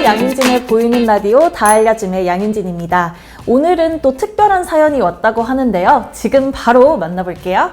양윤진의 보이는 라디오 다 알려줌의 양윤진입니다. 오늘은 또 특별한 사연이 왔다고 하는데요. 지금 바로 만나볼게요.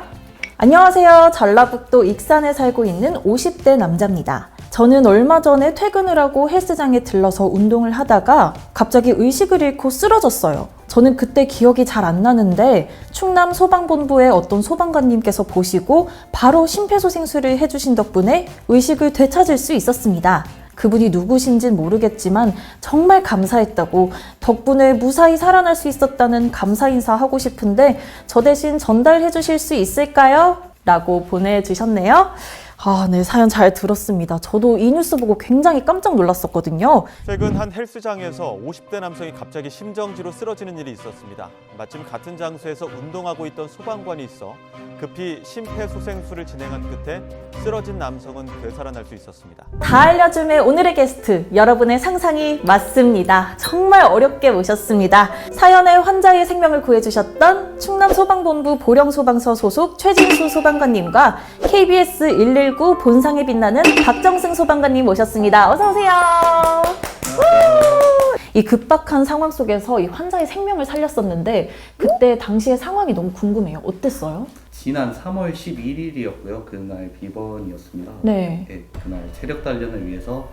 안녕하세요. 전라북도 익산에 살고 있는 50대 남자입니다. 저는 얼마 전에 퇴근을 하고 헬스장에 들러서 운동을 하다가 갑자기 의식을 잃고 쓰러졌어요. 저는 그때 기억이 잘 안 나는데 충남 소방본부의 어떤 소방관님께서 보시고 바로 심폐소생술을 해주신 덕분에 의식을 되찾을 수 있었습니다. 그분이 누구신진 모르겠지만 정말 감사했다고, 덕분에 무사히 살아날 수 있었다는 감사 인사하고 싶은데 저 대신 전달해 주실 수 있을까요? 라고 보내주셨네요. 네, 사연 잘 들었습니다. 저도 이 뉴스 보고 굉장히 깜짝 놀랐었거든요. 최근 한 헬스장에서 50대 남성이 갑자기 심정지로 쓰러지는 일이 있었습니다. 마침 같은 장소에서 운동하고 있던 소방관이 있어 급히 심폐소생술을 진행한 끝에 쓰러진 남성은 되살아날 수 있었습니다. 다 알려줌의 오늘의 게스트, 여러분의 상상이 맞습니다. 정말 어렵게 모셨습니다. 사연의 환자의 생명을 구해주셨던 충남소방본부 보령소방서 소속 최진수 소방관님과 KBS 119 본상에 빛나는 박정승 소방관님 모셨습니다. 어서 오세요. 이 급박한 상황 속에서 이 환자의 생명을 살렸었는데 그때 당시의 상황이 너무 궁금해요. 어땠어요? 지난 3월 11일이었고요. 그날 비번이었습니다. 네. 네, 그날 체력 단련을 위해서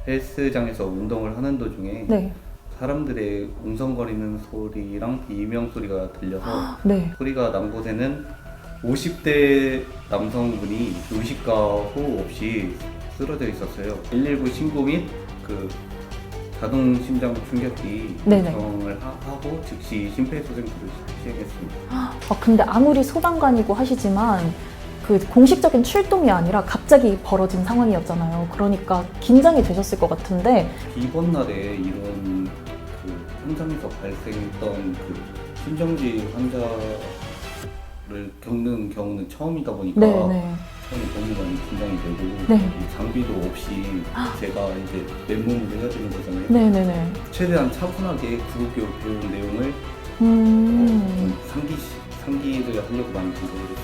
헬스장에서 운동을 하는 도중에 네. 사람들의 웅성거리는 소리랑 비명 소리가 들려서 네. 소리가 난 곳에는 50대 남성분이 의식과 호흡 없이 쓰러져 있었어요. 119 신고 및 그 자동 심장 충격기 네네. 요청을 하고 즉시 심폐소생술을 시행했습니다. 근데 아무리 소방관이고 하시지만 그 공식적인 출동이 아니라 갑자기 벌어진 상황이었잖아요. 그러니까 긴장이 되셨을 것 같은데. 이번 날에 이런 그 현장에서 발생했던 그 심정지 환자를 겪는 경우는 처음이다 보니까 네네. 처음에 너무 많이 긴장이 되고 네. 이 장비도 없이 제가 이제 맨몸으로 해야 되는 거잖아요. 네네네. 최대한 차분하게 구급교육 배운 내용을 음. 좀 상기를 하려고 많이 노력했습니다.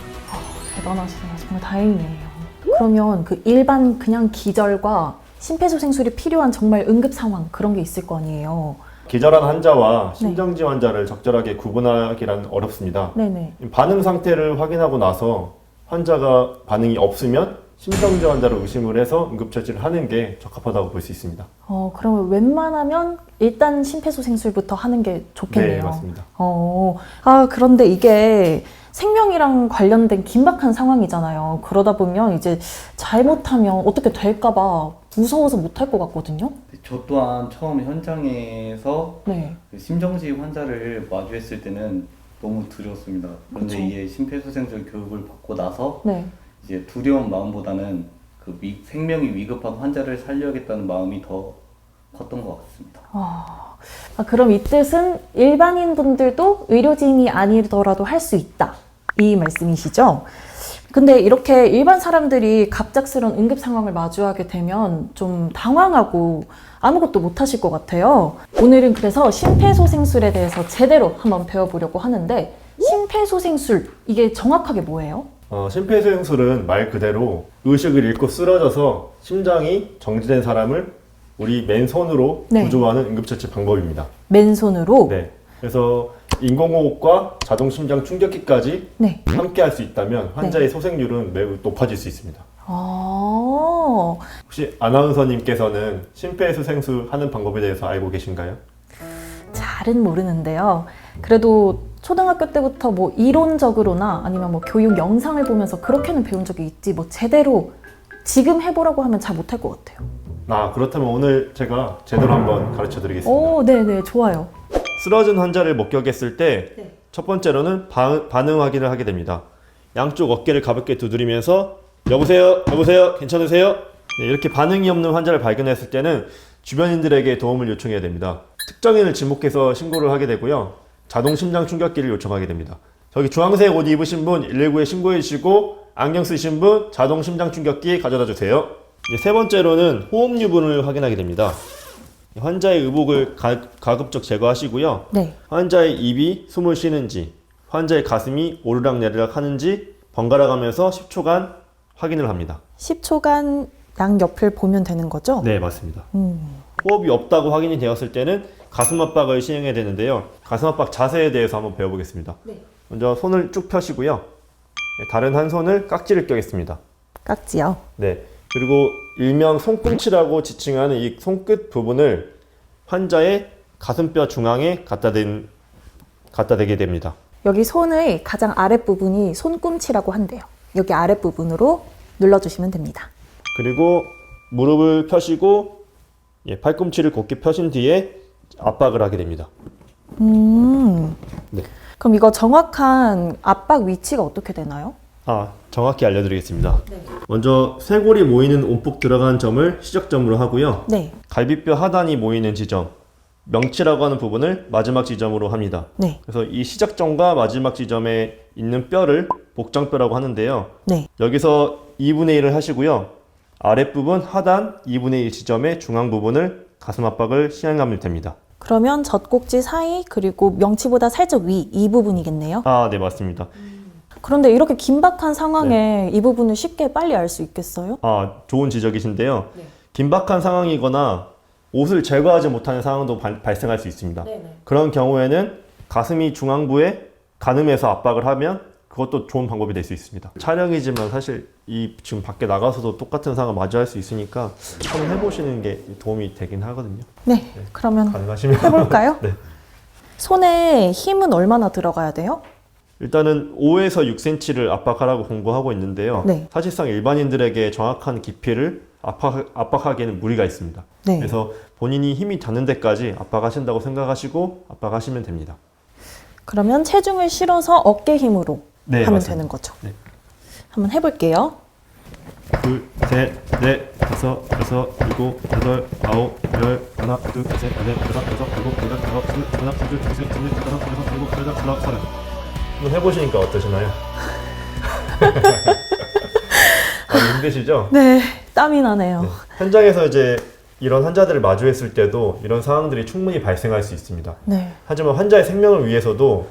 대단하시네요. 정말 다행이에요. 그러면 그 일반 그냥 기절과 심폐소생술이 필요한 정말 응급 상황, 그런 게 있을 거 아니에요. 기절한 환자와 심정지 환자를 적절하게 구분하기란 어렵습니다. 네네. 반응 상태를 확인하고 나서 환자가 반응이 없으면 심정지 환자로 의심을 해서 응급처치를 하는 게 적합하다고 볼 수 있습니다. 그러면 웬만하면 일단 심폐소생술부터 하는 게 좋겠네요. 네, 맞습니다. 그런데 이게 생명이랑 관련된 긴박한 상황이잖아요. 그러다 보면 이제 잘못하면 어떻게 될까봐 무서워서 못할 것 같거든요. 저 또한 처음 현장에서 네. 그 심정지 환자를 마주했을 때는 너무 두려웠습니다. 그런데 그쵸. 이게 심폐소생술 교육을 받고 나서 네. 이제 두려운 마음보다는 그 생명이 위급한 환자를 살려야겠다는 마음이 더 컸던 것 같습니다. 그럼 이 뜻은 일반인 분들도 의료진이 아니더라도 할 수 있다, 이 말씀이시죠? 근데 이렇게 일반 사람들이 갑작스러운 응급 상황을 마주하게 되면 좀 당황하고 아무것도 못 하실 것 같아요. 오늘은 그래서 심폐소생술에 대해서 제대로 한번 배워보려고 하는데, 심폐소생술, 이게 정확하게 뭐예요? 심폐소생술은 말 그대로 의식을 잃고 쓰러져서 심장이 정지된 사람을 우리 맨손으로 네. 구조하는 응급처치 방법입니다. 맨손으로? 네. 그래서 인공호흡과 자동 심장 충격기까지 네. 함께 할 수 있다면 환자의 소생률은 매우 높아질 수 있습니다. 혹시 아나운서님께서는 심폐소생술 하는 방법에 대해서 알고 계신가요? 잘은 모르는데요. 그래도 초등학교 때부터 뭐 이론적으로나 아니면 뭐 교육 영상을 보면서 그렇게는 배운 적이 있지, 뭐 제대로 지금 해보라고 하면 잘 못할 것 같아요. 그렇다면 오늘 제가 제대로 한번 가르쳐 드리겠습니다. 네네, 좋아요. 쓰러진 환자를 목격했을 때 첫 번째로는 반응 확인을 하게 됩니다. 양쪽 어깨를 가볍게 두드리면서 여보세요? 여보세요? 괜찮으세요? 이렇게 반응이 없는 환자를 발견했을 때는 주변인들에게 도움을 요청해야 됩니다. 특정인을 지목해서 신고를 하게 되고요. 자동 심장 충격기를 요청하게 됩니다. 저기 주황색 옷 입으신 분 119에 신고해 주시고, 안경 쓰신 분 자동 심장 충격기 가져다 주세요. 세 번째로는 호흡 유분을 확인하게 됩니다. 환자의 의복을 가급적 제거하시고요. 네. 환자의 입이 숨을 쉬는지, 환자의 가슴이 오르락내리락 하는지 번갈아 가면서 10초간 확인을 합니다. 10초간 양 옆을 보면 되는 거죠? 네, 맞습니다. 호흡이 없다고 확인이 되었을 때는 가슴 압박을 시행해야 되는데요. 가슴 압박 자세에 대해서 한번 배워보겠습니다. 네. 먼저 손을 쭉 펴시고요. 네, 다른 한 손을 깍지를 껴겠습니다. 깍지요. 네. 그리고 일명 손꿈치라고 지칭하는 이 손끝 부분을 환자의 가슴뼈 중앙에 갖다 대게 됩니다. 여기 손의 가장 아랫부분이 손꿈치라고 한대요. 여기 아랫부분으로 눌러주시면 됩니다. 그리고 무릎을 펴시고 팔꿈치를 곧게 펴신 뒤에 압박을 하게 됩니다. 네. 그럼 이거 정확한 압박 위치가 어떻게 되나요? 정확히 알려드리겠습니다. 네. 먼저 쇄골이 모이는 움푹 들어간 점을 시작점으로 하고요. 네. 갈비뼈 하단이 모이는 지점, 명치라고 하는 부분을 마지막 지점으로 합니다. 네. 그래서 이 시작점과 마지막 지점에 있는 뼈를 복장뼈라고 하는데요. 네. 여기서 2분의 1을 하시고요. 아랫부분 하단 2분의 1 지점의 중앙 부분을 가슴 압박을 시행하면 됩니다. 그러면 젖꼭지 사이 그리고 명치보다 살짝 위 이 부분이겠네요. 네, 맞습니다. 그런데 이렇게 긴박한 상황에 이 부분을 쉽게 빨리 알 수 있겠어요? 좋은 지적이신데요. 네. 긴박한 상황이거나 옷을 제거하지 못하는 상황도 발생할 수 있습니다. 네네. 그런 경우에는 가슴이 중앙부에 가늠해서 압박을 하면 그것도 좋은 방법이 될 수 있습니다. 촬영이지만 사실 지금 밖에 나가서도 똑같은 상황 마주할 수 있으니까 한번 해보시는 게 도움이 되긴 하거든요. 네. 그러면 가능하시면 해볼까요? 네. 손에 힘은 얼마나 들어가야 돼요? 일단은 5에서 6cm를 압박하라고 공부하고 있는데요. 네. 사실상 일반인들에게 정확한 깊이를 압박하기에는 무리가 있습니다. 네. 그래서 본인이 힘이 닿는 데까지 압박하신다고 생각하시고 압박하시면 됩니다. 그러면 체중을 실어서 어깨 힘으로 네, 하면 맞습니다. 되는 거죠. 네. 한번 해볼게요. 둘, 셋, 넷, 다섯, 여섯, 일곱, 여덟, 아홉, 열, 하나, 둘, 셋, 넷, 다섯, 여섯, 일곱, 여덟, 아홉, 열, 하나, 둘, 셋, 넷, 다섯, 여섯, 일곱, 여덟, 아홉, 서른. 한번 해보시니까 어떠시나요? 많이 힘드시죠? 네, 땀이 나네요. 네. 현장에서 이제 이런 환자들을 마주했을 때도 이런 상황들이 충분히 발생할 수 있습니다. 네. 하지만 환자의 생명을 위해서도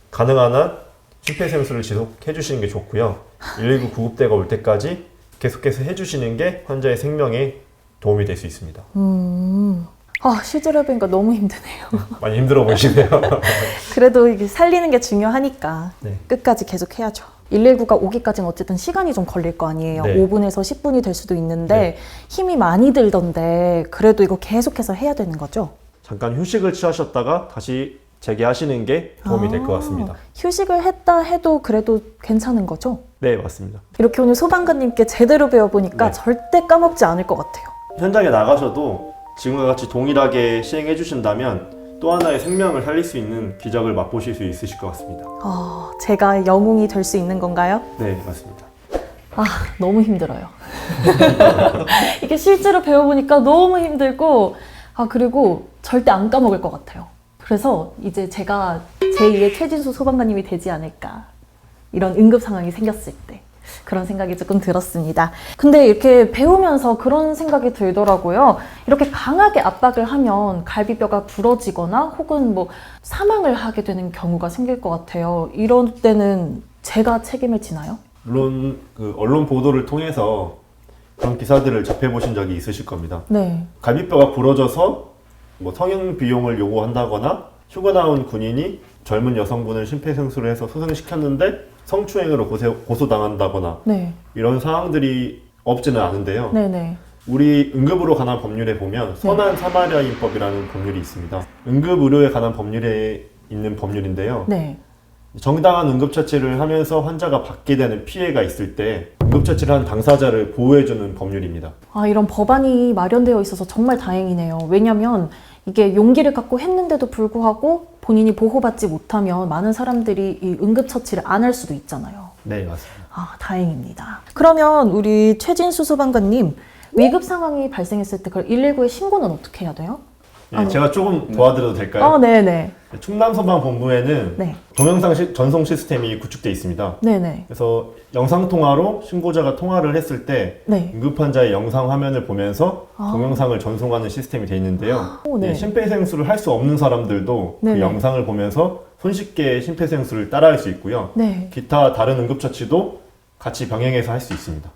가능한 한 심폐소생술을 지속해 주시는 게 좋고요. 119 구급대가 올 때까지 계속해서 해주시는 게 환자의 생명에 도움이 될 수 있습니다. 실제로 해보니까 너무 힘드네요. 많이 힘들어 보이시네요. 그래도 이게 살리는 게 중요하니까 네. 끝까지 계속 해야죠. 119가 오기까지는 어쨌든 시간이 좀 걸릴 거 아니에요. 네. 5분에서 10분이 될 수도 있는데 네. 힘이 많이 들던데 그래도 이거 계속해서 해야 되는 거죠? 잠깐 휴식을 취하셨다가 다시 재개하시는 게 도움이 될 것 같습니다. 휴식을 했다 해도 그래도 괜찮은 거죠? 네, 맞습니다. 이렇게 오늘 소방관님께 제대로 배워보니까 네. 절대 까먹지 않을 것 같아요. 현장에 나가셔도 지금과 같이 동일하게 시행해 주신다면 또 하나의 생명을 살릴 수 있는 기적을 맛보실 수 있으실 것 같습니다. 제가 영웅이 될 수 있는 건가요? 네, 맞습니다. 너무 힘들어요. 이게 실제로 배워보니까 너무 힘들고, 그리고 절대 안 까먹을 것 같아요. 그래서 이제 제가 제2의 최진수 소방관님이 되지 않을까. 이런 응급 상황이 생겼을 때. 그런 생각이 조금 들었습니다. 근데 이렇게 배우면서 그런 생각이 들더라고요. 이렇게 강하게 압박을 하면 갈비뼈가 부러지거나 혹은 사망을 하게 되는 경우가 생길 것 같아요. 이런 때는 제가 책임을 지나요? 물론 그 언론 보도를 통해서 그런 기사들을 접해보신 적이 있으실 겁니다. 네. 갈비뼈가 부러져서 성형 비용을 요구한다거나 휴가 나온 군인이 젊은 여성분을 심폐소생술을 해서 소생시켰는데 성추행으로 고소당한다거나 네. 이런 상황들이 없지는 않은데요. 네네. 우리 응급으로 관한 법률에 보면 선한 사마리아인법이라는 법률이 있습니다. 응급의료에 관한 법률에 있는 법률인데요. 네. 정당한 응급처치를 하면서 환자가 받게 되는 피해가 있을 때 응급처치를 한 당사자를 보호해주는 법률입니다. 이런 법안이 마련되어 있어서 정말 다행이네요. 왜냐면 이게 용기를 갖고 했는데도 불구하고 본인이 보호받지 못하면 많은 사람들이 이 응급처치를 안 할 수도 있잖아요. 네, 맞습니다. 다행입니다. 그러면 우리 최진수 소방관님, 위급 상황이 발생했을 때 그걸 119에 신고는 어떻게 해야 돼요? 네, 제가 조금 도와드려도 될까요? 네네. 충남소방본부에는 네. 동영상 전송 시스템이 구축되어 있습니다. 네네. 그래서 영상통화로 신고자가 통화를 했을 때 네. 응급환자의 영상 화면을 보면서 동영상을 전송하는 시스템이 되어 있는데요. 네. 심폐소생술을 할 수 없는 사람들도 네네. 그 영상을 보면서 손쉽게 심폐소생술을 따라할 수 있고요. 네. 기타 다른 응급처치도 같이 병행해서 할 수 있습니다.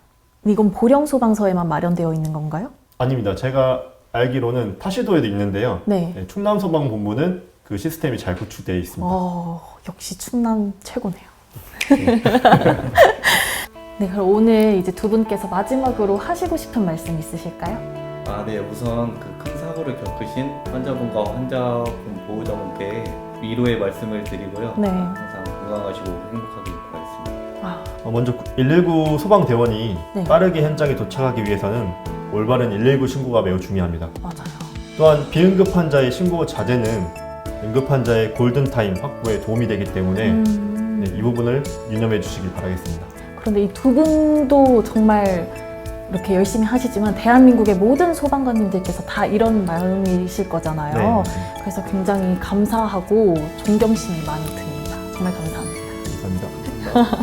이건 보령소방서에만 마련되어 있는 건가요? 아닙니다. 제가 알기로는 타시도에도 있는데요. 네. 네, 충남소방본부는 그 시스템이 잘 구축되어 있습니다. 역시 충남 최고네요. 네, 그럼 오늘 이제 두 분께서 마지막으로 하시고 싶은 말씀 있으실까요? 네. 우선 그 큰 사고를 겪으신 환자분과 환자분 보호자분께 위로의 말씀을 드리고요. 네. 항상 건강하시고 행복하길 바라겠습니다. 먼저 119 소방대원이 네. 빠르게 현장에 도착하기 위해서는 올바른 119 신고가 매우 중요합니다. 맞아요. 또한 비응급 환자의 신고 자제는 응급 환자의 골든타임 확보에 도움이 되기 때문에 네, 이 부분을 유념해 주시길 바라겠습니다. 그런데 이 두 분도 정말 이렇게 열심히 하시지만 대한민국의 모든 소방관님들께서 다 이런 마음이실 거잖아요. 네. 그래서 굉장히 감사하고 존경심이 많이 듭니다. 정말 감사합니다. 감사합니다.